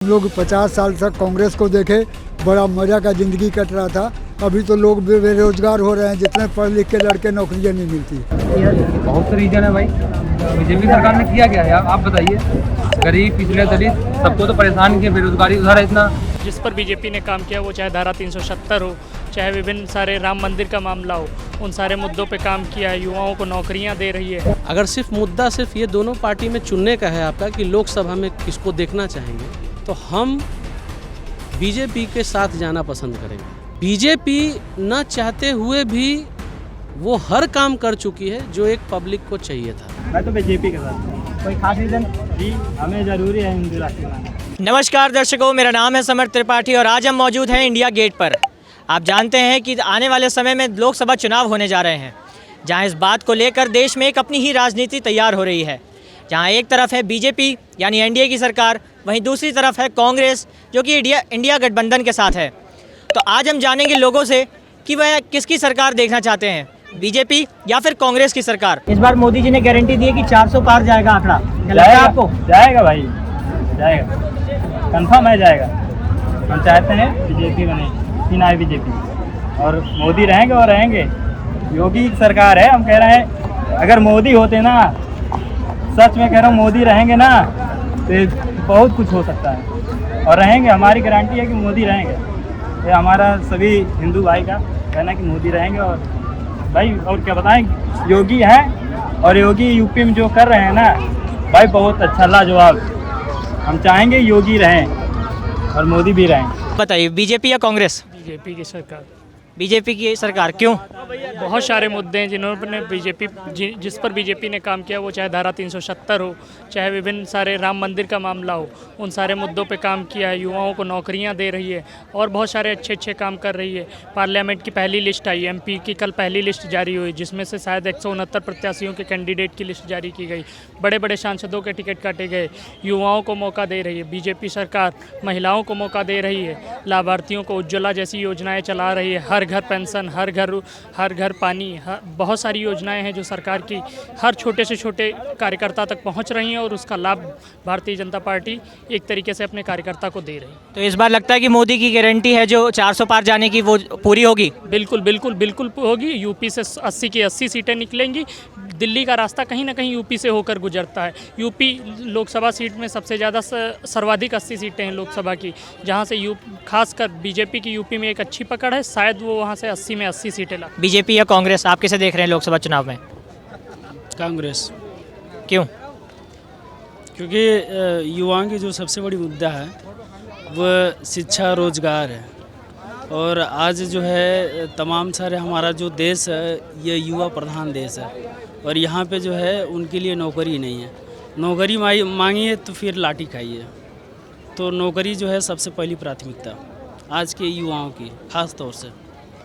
लोग 50 साल तक कांग्रेस को देखे, बड़ा मजा का जिंदगी कट रहा था। अभी तो लोग बेरोजगार हो रहे हैं, जितने पढ़ लिख के लड़के नौकरियां नहीं मिलती। बहुत से रीजन है भाई। बीजेपी सरकार ने किया क्या है आप बताइए। गरीब, पिछड़े, दलित सबको तो परेशान किया, बेरोजगारी उधर है इतना। जिस पर बीजेपी ने काम किया वो चाहे धारा 370 हो, चाहे विभिन्न सारे राम मंदिर का मामला हो, उन सारे मुद्दों पे काम किया है। युवाओं को नौकरियां दे रही है। अगर सिर्फ मुद्दा सिर्फ ये दोनों पार्टी में चुनने का है आपका कि लोकसभा में किसको देखना चाहेंगे, तो हम बीजेपी के साथ जाना पसंद करेंगे। बीजेपी न चाहते हुए भी वो हर काम कर चुकी है जो एक पब्लिक को चाहिए था। मैं तो बीजेपी के साथ। कोई खास रीजन? जी, हमें ज़रूरी है हिंदू राष्ट्र बनाना। नमस्कार दर्शकों, मेरा नाम है समर त्रिपाठी और आज हम मौजूद हैं इंडिया गेट पर। आप जानते हैं कि आने वाले समय में लोकसभा चुनाव होने जा रहे हैं, जहां इस बात को लेकर देश में एक अपनी ही राजनीति तैयार हो रही है। जहां एक तरफ है बीजेपी यानी एनडीए की सरकार, वहीं दूसरी तरफ है कांग्रेस जो कि इंडिया गठबंधन के साथ है। तो आज हम जानेंगे लोगों से कि वह किसकी सरकार देखना चाहते हैं, बीजेपी या फिर कांग्रेस की सरकार। इस बार मोदी जी ने गारंटी दी है कि 400 पार जाएगा आंकड़ा, क्या लगता है आपको? जाएगा भाई, जाएगा, कंफर्म है जाएगा। हम चाहते हैं बीजेपी बने, चुनाव आए बीजेपी और मोदी रहेंगे और रहेंगे। योगी की सरकार है, हम कह रहे हैं अगर मोदी होते ना, सच में कह रहा हूँ, मोदी रहेंगे ना तो बहुत कुछ हो सकता है और रहेंगे। हमारी गारंटी है कि मोदी रहेंगे। ये हमारा सभी हिंदू भाई का कहना है कि मोदी रहेंगे। और भाई और क्या बताएं, योगी हैं और योगी यूपी में जो कर रहे हैं ना भाई, बहुत अच्छा, लाजवाब। हम चाहेंगे योगी रहें और मोदी भी रहें। बताइए, बीजेपी या कांग्रेस? बीजेपी की सरकार। बीजेपी की सरकार क्यों? बहुत सारे मुद्दे हैं जिन्होंने जिस पर बीजेपी ने काम किया, वो चाहे धारा 370 हो, चाहे विभिन्न सारे राम मंदिर का मामला हो, उन सारे मुद्दों पे काम किया है। युवाओं को नौकरियां दे रही है और बहुत सारे अच्छे काम कर रही है। पार्लियामेंट की पहली लिस्ट आई, एमपी की कल पहली लिस्ट जारी हुई, जिसमें से शायद 169 प्रत्याशियों के कैंडिडेट की लिस्ट जारी की गई। बड़े बड़े सांसदों के टिकट काटे गए। युवाओं को मौका दे रही है बीजेपी सरकार, महिलाओं को मौका दे रही है, लाभार्थियों को उज्ज्वला जैसी योजनाएँ चला रही है, हर घर पेंशन, हर घर पानी, बहुत सारी योजनाएं हैं जो सरकार की हर छोटे से छोटे कार्यकर्ता तक पहुंच रही हैं और उसका लाभ भारतीय जनता पार्टी एक तरीके से अपने कार्यकर्ता को दे रही है। तो इस बार लगता है कि मोदी की गारंटी है जो 400 पार जाने की, वो पूरी होगी? बिल्कुल बिल्कुल बिल्कुल होगी। यूपी से 80 की 80 सीटें निकलेंगी। दिल्ली का रास्ता कहीं ना कहीं यूपी से होकर गुजरता है। यूपी लोकसभा सीट में सबसे ज़्यादा सर्वाधिक 80 सीटें हैं लोकसभा की, जहाँ से खासकर बीजेपी की यूपी में एक अच्छी पकड़ है। शायद वो वहाँ से 80 में 80 सीटें ला। बीजेपी या कांग्रेस, आप किसे देख रहे हैं लोकसभा चुनाव में? कांग्रेस। क्यों? क्योंकि युवाओं की जो सबसे बड़ी मुद्दा है वह शिक्षा, रोजगार है। और आज जो है तमाम सारे हमारा जो देश है ये युवा प्रधान देश है और यहाँ पे जो है उनके लिए नौकरी नहीं है। नौकरी मांगिए तो फिर लाठी खाइए। तो नौकरी जो है सबसे पहली प्राथमिकता आज के युवाओं की खास तौर से।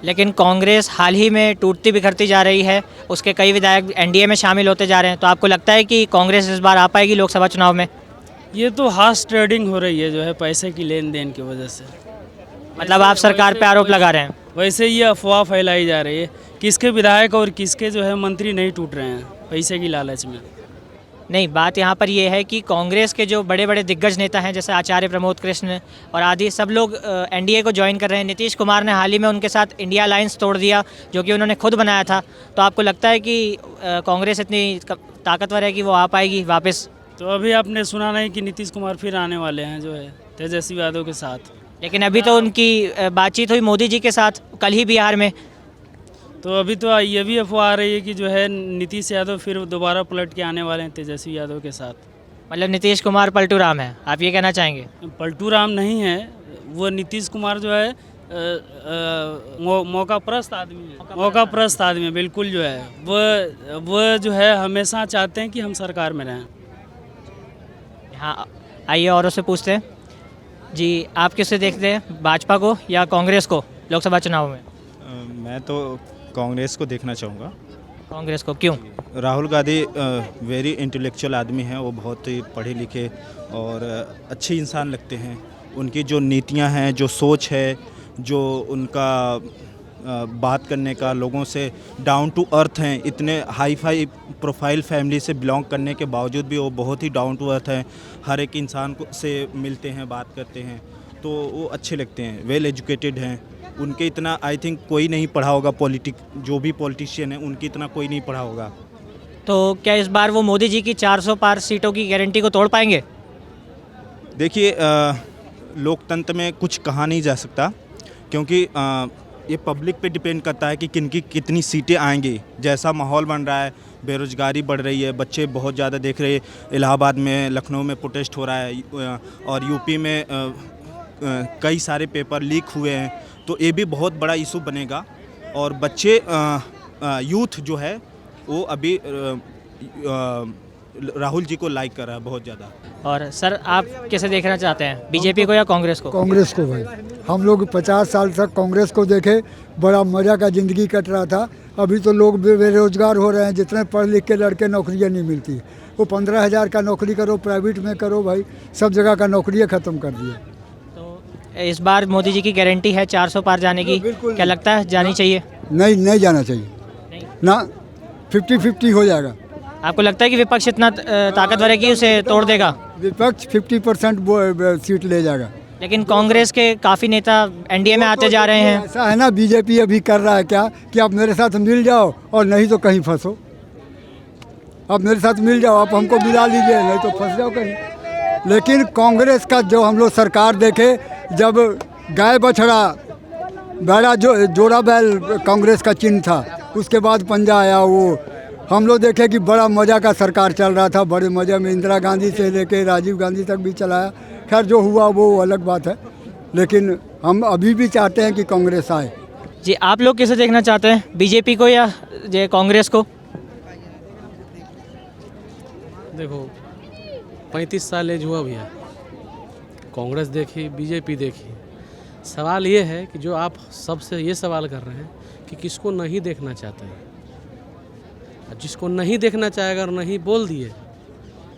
लेकिन कांग्रेस हाल ही में टूटती बिखरती जा रही है, उसके कई विधायक एनडीए में शामिल होते जा रहे हैं। तो आपको लगता है कि कांग्रेस इस बार आ पाएगी लोकसभा चुनाव में? ये तो हार्स ट्रेडिंग हो रही है जो है पैसे की लेन देन की वजह से। मतलब आप सरकार पे आरोप लगा रहे हैं? वैसे ये अफवाह फैलाई जा रही है, किसके विधायक और किसके जो है मंत्री नहीं टूट रहे हैं पैसे की लालच में। नहीं, बात यहाँ पर ये है कि कांग्रेस के जो बड़े बड़े दिग्गज नेता हैं जैसे आचार्य प्रमोद कृष्ण और आदि, सब लोग एनडीए को ज्वाइन कर रहे हैं। नीतीश कुमार ने हाल ही में उनके साथ इंडिया अलायंस तोड़ दिया, जो कि उन्होंने खुद बनाया था। तो आपको लगता है कि कांग्रेस इतनी ताकतवर है कि वो आ पाएगी वापस? तो अभी आपने सुना नहीं कि नीतीश कुमार फिर आने वाले हैं जो है तेजस्वी यादव के साथ? लेकिन अभी तो उनकी बातचीत हुई मोदी जी के साथ कल ही बिहार में। तो अभी तो ये भी अफवाह आ रही है कि जो है नीतीश यादव फिर दोबारा पलट के आने वाले हैं तेजस्वी यादव के साथ। मतलब नीतीश कुमार पलटू राम है, आप ये कहना चाहेंगे? पलटू राम नहीं है वो, नीतीश कुमार जो है मौका प्रस्त आदमी है। मौका प्रस्त आदमी है बिल्कुल। जो है वो जो है हमेशा चाहते हैं कि हम सरकार में रहें। हाँ, आइए औरों से पूछते हैं। जी, आप किससे देखते हैं, भाजपा को या कांग्रेस को लोकसभा चुनाव में? मैं तो कांग्रेस को देखना चाहूँगा। कांग्रेस को क्यों? राहुल गांधी वेरी इंटेलेक्चुअल आदमी हैं, वो बहुत ही पढ़े लिखे और अच्छे इंसान लगते हैं। उनकी जो नीतियां हैं, जो सोच है, जो उनका बात करने का, लोगों से डाउन टू अर्थ हैं। इतने हाई फाई प्रोफाइल फैमिली से बिलोंग करने के बावजूद भी वो बहुत ही डाउन टू अर्थ हैं। हर एक इंसान को से मिलते हैं, बात करते हैं, तो वो अच्छे लगते हैं। वेल एजुकेटेड हैं। उनके इतना आई थिंक कोई नहीं पढ़ा होगा, जो भी पॉलिटिशियन है उनकी इतना कोई नहीं पढ़ा होगा। तो क्या इस बार वो मोदी जी की 400 पार सीटों की गारंटी को तोड़ पाएंगे? देखिए, लोकतंत्र में कुछ कहा नहीं जा सकता, क्योंकि ये पब्लिक पे डिपेंड करता है कि किनकी कितनी सीटें आएंगी। जैसा माहौल बन रहा है, बेरोज़गारी बढ़ रही है, बच्चे बहुत ज़्यादा देख रहे हैं। इलाहाबाद में, लखनऊ में प्रोटेस्ट हो रहा है, और यूपी में कई सारे पेपर लीक हुए हैं, तो ये भी बहुत बड़ा इशू बनेगा। और बच्चे, यूथ जो है वो अभी राहुल जी को लाइक कर रहा है बहुत ज़्यादा। और सर, आप कैसे देखना चाहते हैं, बीजेपी को या कांग्रेस को? कांग्रेस को भाई। हम लोग 50 साल तक कांग्रेस को देखे, बड़ा मज़ा का ज़िंदगी कट रहा था। अभी तो लोग बेरोजगार हो रहे हैं, जितने पढ़ लिख के लड़के नौकरियां नहीं मिलती। वो 15,000 का नौकरी करो, प्राइवेट में करो भाई, सब जगह का नौकरियाँ ख़त्म कर दिया। तो इस बार मोदी जी की गारंटी है 400 पार जाने की, क्या लगता है जानी चाहिए? नहीं जाना चाहिए ना, 50-50 हो जाएगा। आपको लगता है कि विपक्ष इतना ताकतवर है कि उसे तोड़ देगा? विपक्ष 50% सीट ले जाएगा। लेकिन कांग्रेस के काफ़ी नेता एनडीए में आते जा रहे हैं। ऐसा है ना, बीजेपी अभी कर रहा है क्या कि आप मेरे साथ मिल जाओ और नहीं तो कहीं फंसो। आप मेरे साथ मिल जाओ, आप हमको मिला लीजिए, नहीं तो फंस जाओ कहीं। लेकिन कांग्रेस का जो हम लोग सरकार देखे, जब गाय बछड़ा बड़ा जोड़ा बैल कांग्रेस का चिन्ह था, उसके बाद पंजा आया, वो हम लोग देखे कि बड़ा मज़ा का सरकार चल रहा था। बड़े मज़े में इंदिरा गांधी से लेके राजीव गांधी तक भी चलाया। खैर, जो हुआ वो अलग बात है, लेकिन हम अभी भी चाहते हैं कि कांग्रेस आए। जी, आप लोग कैसे देखना चाहते हैं, बीजेपी को या ये कांग्रेस को? देखो, 35 साल एज हुआ भैया, कांग्रेस देखी, बीजेपी देखी। सवाल ये है कि जो आप सबसे ये सवाल कर रहे हैं कि किसको नहीं देखना चाहते हैं। जिसको नहीं देखना चाहेगा और नहीं बोल दिए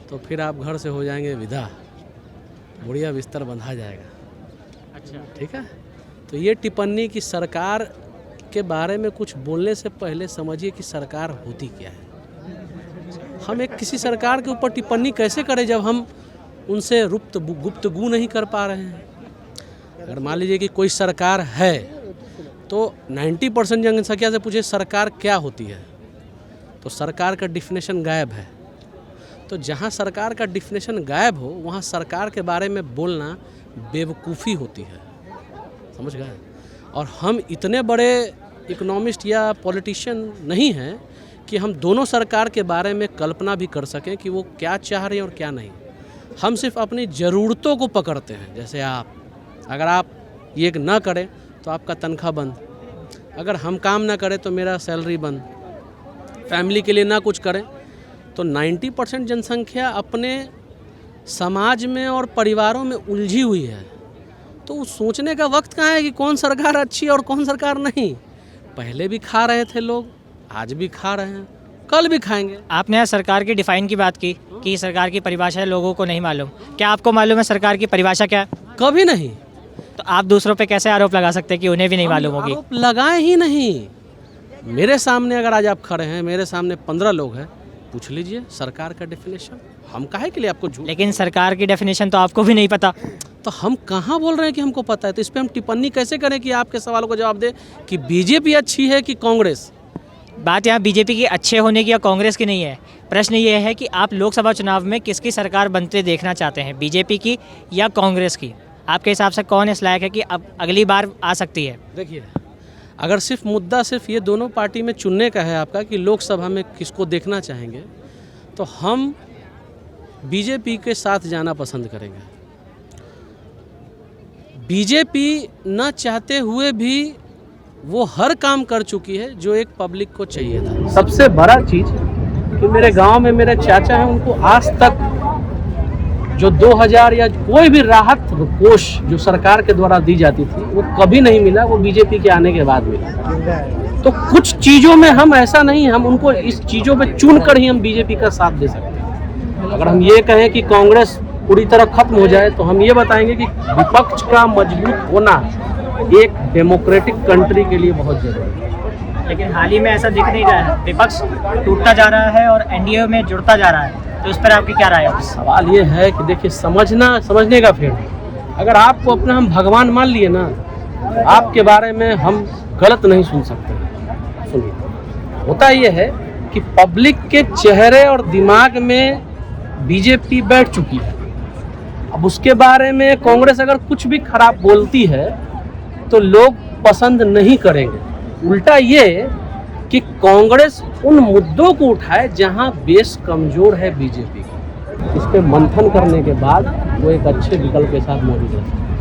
तो फिर आप घर से हो जाएंगे विदा, बुढ़िया बिस्तर बंधा जाएगा। अच्छा, ठीक है। तो ये टिप्पणी कि सरकार के बारे में कुछ बोलने से पहले समझिए कि सरकार होती क्या है। हम एक किसी सरकार के ऊपर टिप्पणी कैसे करें जब हम उनसे गुप्तगू नहीं कर पा रहे हैं। अगर मान लीजिए कि कोई सरकार है तो 90% जनसंख्या से पूछे सरकार क्या होती है, तो सरकार का डिफिनेशन गायब है। तो जहाँ सरकार का डिफिनेशन गायब हो वहाँ सरकार के बारे में बोलना बेवकूफ़ी होती है, समझ गए। और हम इतने बड़े इकोनॉमिस्ट या पॉलिटिशियन नहीं हैं कि हम दोनों सरकार के बारे में कल्पना भी कर सकें कि वो क्या चाह रहे हैं और क्या नहीं। हम सिर्फ अपनी ज़रूरतों को पकड़ते हैं। जैसे आप, अगर आप ये ना करें तो आपका तनख्वाह बंद, अगर हम काम ना करें तो मेरा सैलरी बंद, फैमिली के लिए ना कुछ करें। तो 90% जनसंख्या अपने समाज में और परिवारों में उलझी हुई है। तो उस सोचने का वक्त कहाँ है कि कौन सरकार अच्छी और कौन सरकार नहीं। पहले भी खा रहे थे लोग, आज भी खा रहे हैं, कल भी खाएंगे। आपने यहाँ सरकार की डिफाइन की बात की कि सरकार की परिभाषा लोगों को नहीं मालूम। क्या आपको मालूम है सरकार की परिभाषा क्या है? कभी नहीं। तो आप दूसरों पे कैसे आरोप लगा सकते हैं कि उन्हें भी नहीं मालूम होगी? आरोप लगाए ही नहीं। मेरे सामने अगर आज आप खड़े हैं, मेरे सामने 15 लोग हैं, पूछ लीजिए सरकार का डेफिनेशन। हम काहे के लिए आपको झूठ? लेकिन सरकार की डेफिनेशन तो आपको भी नहीं पता। तो हम कहाँ बोल रहे हैं कि हमको पता है? तो इस पर हम टिप्पणी कैसे करें कि आपके सवालों को जवाब दे कि बीजेपी अच्छी है कि कांग्रेस? बात यहाँ बीजेपी की अच्छे होने की या कांग्रेस की नहीं है। प्रश्न ये है कि आप लोकसभा चुनाव में किसकी सरकार बनते देखना चाहते हैं, बीजेपी की या कांग्रेस की? आपके हिसाब से कौन इस लायक है कि अब अगली बार आ सकती है? देखिए, अगर सिर्फ मुद्दा सिर्फ ये दोनों पार्टी में चुनने का है आपका कि लोकसभा में किसको देखना चाहेंगे, तो हम बीजेपी के साथ जाना पसंद करेंगे। बीजेपी न चाहते हुए भी वो हर काम कर चुकी है जो एक पब्लिक को चाहिए था। सबसे बड़ा चीज़ कि मेरे गांव में मेरे चाचा हैं, उनको आज तक जो 2000 या कोई भी राहत कोष जो सरकार के द्वारा दी जाती थी वो कभी नहीं मिला, वो बीजेपी के आने के बाद मिला। तो कुछ चीज़ों में हम ऐसा नहीं, हम उनको इस चीज़ों पे चुन कर ही हम बीजेपी का साथ दे सकते हैं। अगर हम ये कहें कि कांग्रेस पूरी तरह खत्म हो जाए तो हम ये बताएंगे कि विपक्ष का मजबूत होना एक डेमोक्रेटिक कंट्री के लिए बहुत ज़रूरी है। लेकिन हाल ही में ऐसा दिख नहीं रहा है, विपक्ष टूटता जा रहा है और एनडीए में जुड़ता जा रहा है, तो इस पर आपकी क्या राय है? सवाल ये है कि देखिए समझने का फेर है। अगर आपको अपना हम भगवान मान लिए ना, आपके बारे में हम गलत नहीं सुन सकते। सुनिए, होता ये है कि पब्लिक के चेहरे और दिमाग में बीजेपी बैठ चुकी है। अब उसके बारे में कांग्रेस अगर कुछ भी खराब बोलती है तो लोग पसंद नहीं करेंगे। उल्टा ये कि कांग्रेस उन मुद्दों को उठाए जहां बेस कमजोर है बीजेपी का, इस पे मंथन करने के बाद वो एक अच्छे विकल्प के साथ मौजूद है।